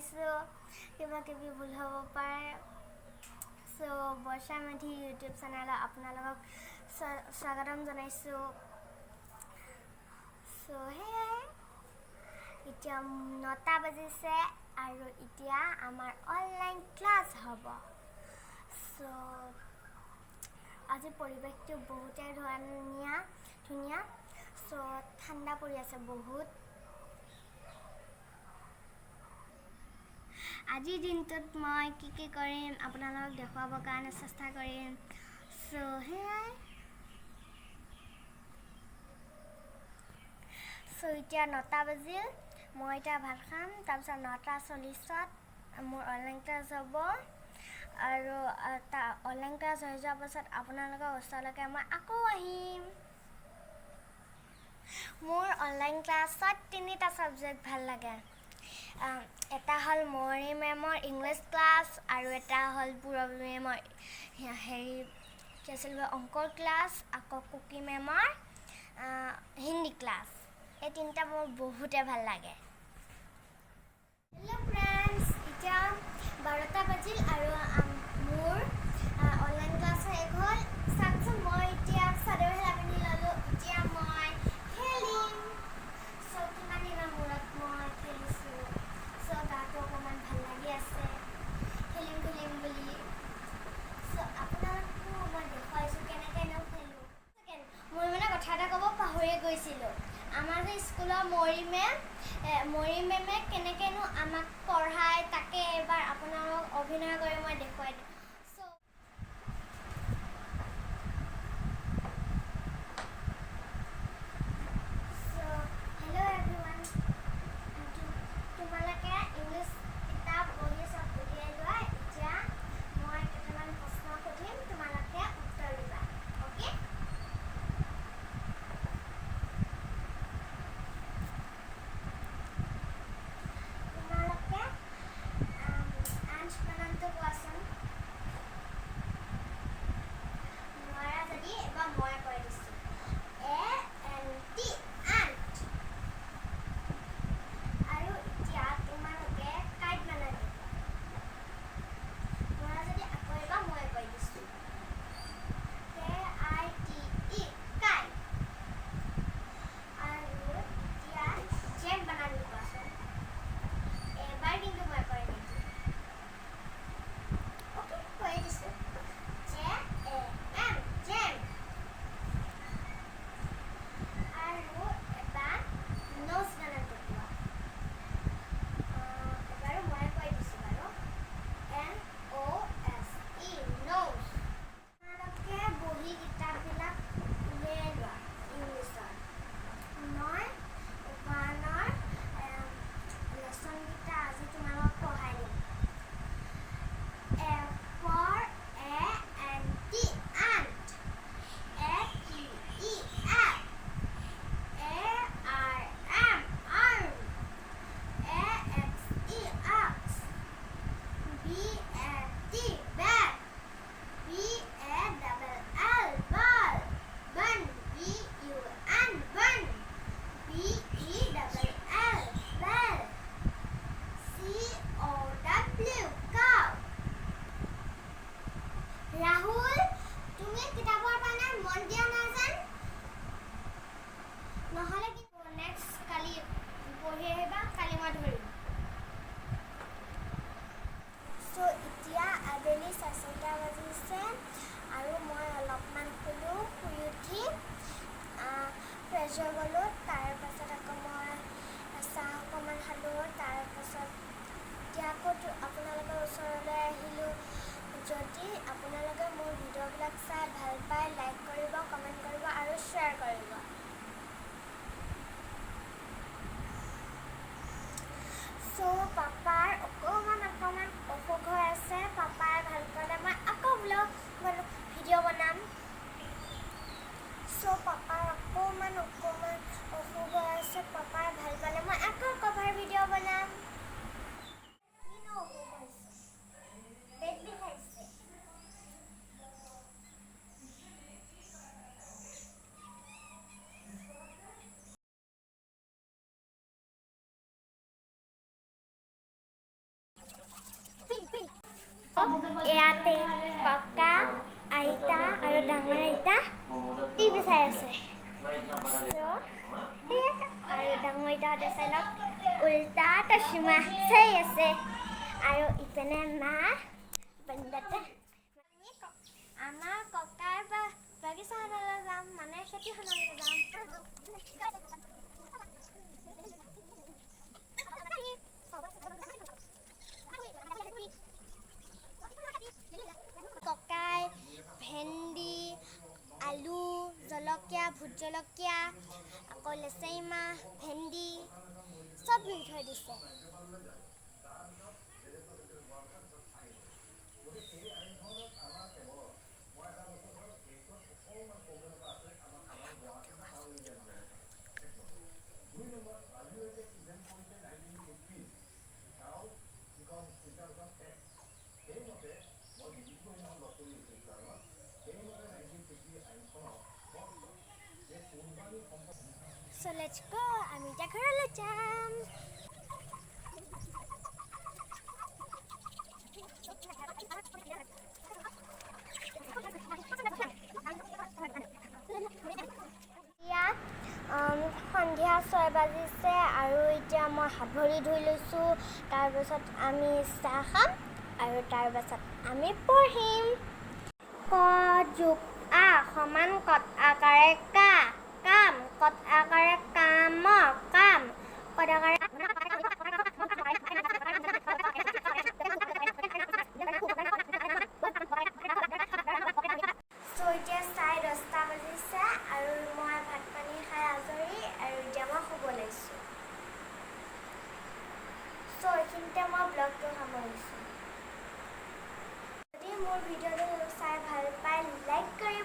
পাইছোঁ কিবা কিবি ভুল হ'ব পাৰে চ' বৰ্ষা মেধি ইউটিউব চেনেলত আপোনালোকক স্বাগতম জনাইছোঁ চ' সেয়াই এতিয়া 9টা বাজিছে আৰু এতিয়া আমাৰ অনলাইন ক্লাছ হ'ব চ' আজি পৰিৱেশটো বহুতেই ধুনীয়া চ' ঠাণ্ডা পৰি আছে বহুত আজিৰ দিনটোত মই কি কৰিম আপোনালোকক দেখুৱাবৰ কাৰণে চেষ্টা কৰিম চ' সেয়াই চ' এতিয়া 9টা বাজিল মই এতিয়া ভাত খাম তাৰপিছত 9:40ত মোৰ অনলাইন ক্লাছ হ'ব আৰু অনলাইন ক্লাছ হৈ যোৱাৰ পাছত আপোনালোকৰ ওচৰলৈকে মই আকৌ আহিম মোৰ অনলাইন ক্লাছত 3টা ছাবজেক্ট ভাল লাগে এটা হ'ল মৰি মেমৰ ইংলিছ ক্লাছ আৰু এটা হ'ল পূৰবী মেমৰ কি আছিল অংকৰ ক্লাছ আকৌ কুকি মেমৰ হিন্দী ক্লাছ এই 3টা মোৰ বহুতে ভাল লাগে হেল্ল' ফ্ৰেণ্ডছ এতিয়া 12টা বাজিল আৰু মোৰ অনলাইন ক্লাছ শেষ হ'ল চাওকচোন মই এতিয়া চাদৰ মেখেলা পিন্ধি ল'লোঁ এতিয়া মই খেলিম চ' কিমান দিনৰ মূৰত মই খেলিছোঁ চ' গাটো অকণমান ভাল লাগি আছে খেলিম বুলি চ' আপোনালোককো মই দেখুৱাইছোঁ কেনেকৈনো খেলোঁ মই মানে কথা এটা ক'ব পাহৰিয়ে গৈছিলোঁ আমাৰ যে স্কুলৰ মৰি মেমে কেনেকৈনো আমাক পঢ়ায় তাকে এবাৰ আপোনালোকক অভিনয় কৰি মই দেখুৱাই দিওঁ ৰাহুল তুমি কিতাপৰ পানে মন দিয়া নাই যেন নহ'লে কি নেক্সট কালি পঢ়ি আহিবা কালি মই ধৰিম চ' এতিয়া আবেলি 4:30 বাজিছে আৰু মই অলপমান শুলোঁ শুই উঠি ফ্ৰেছ হৈ গ'লোঁ তাৰপাছত আকৌ মই চাহ অকণমান খালোঁ তাৰপাছত এতিয়া আকৌ আপোনালোকৰ ওচৰলৈ আহিলোঁ যদি আপোনালোকে মোৰ ভিডিঅ'বিলাক চাই ভাল পায় লাইক কৰিব কমেণ্ট কৰিব আৰু শ্বেয়াৰ কৰিব চ' পাপাৰ অকণমান অসুখ হৈ আছে পাপাই ভাল পালে মই আকৌ ভিডিঅ' বনাম চ' পাপাৰ অকণমান অসুখ হৈ আছে পাপাই ভাল পালে মই আকৌ কভাৰ ভিডিঅ' বনাম ইয়াতে ককা আইতা আৰু ডাঙৰ আইতা টিভি চাই আছে আৰু ডাঙৰ আইতাহঁতে চাই লওক উল্টা চশমা চাই আছে আৰু ইপিনে মা বন্দাতে আমাৰ ককাই বাগিচাখনলৈ যাম মানে খেতিখনলৈ যাম ককাই ভেন্দি আলু জলকীয়া ভোট জলকীয়া আকৌ লেচেৰি মাহ ভেন্দি চব ৰুই থৈ দিছে So let's go. আমি এতিয়া ঘৰলৈ যাম ইয়াত সন্ধিয়া 6 বাজিছে আৰু এতিয়া মই হাত ভৰি ধুই লৈছোঁ তাৰপিছত আমি চাহ খাম আৰু তাৰপিছত আমি পঢ়িম ক যোগ আ সমান কত আকাৰে কা কাম কত আকাৰে কাম কাম কত আকাৰে এতিয়া 10:30 বাজিছে আৰু মই ভাত পানী খাই আজৰি আৰু এতিয়া মই শুব লৈছোঁ এইখিনিতে মই ব্লগটো সামৰিছোঁ যদি মোৰ ভিডিঅ'টো চাই ভাল পায় লাইক কৰিব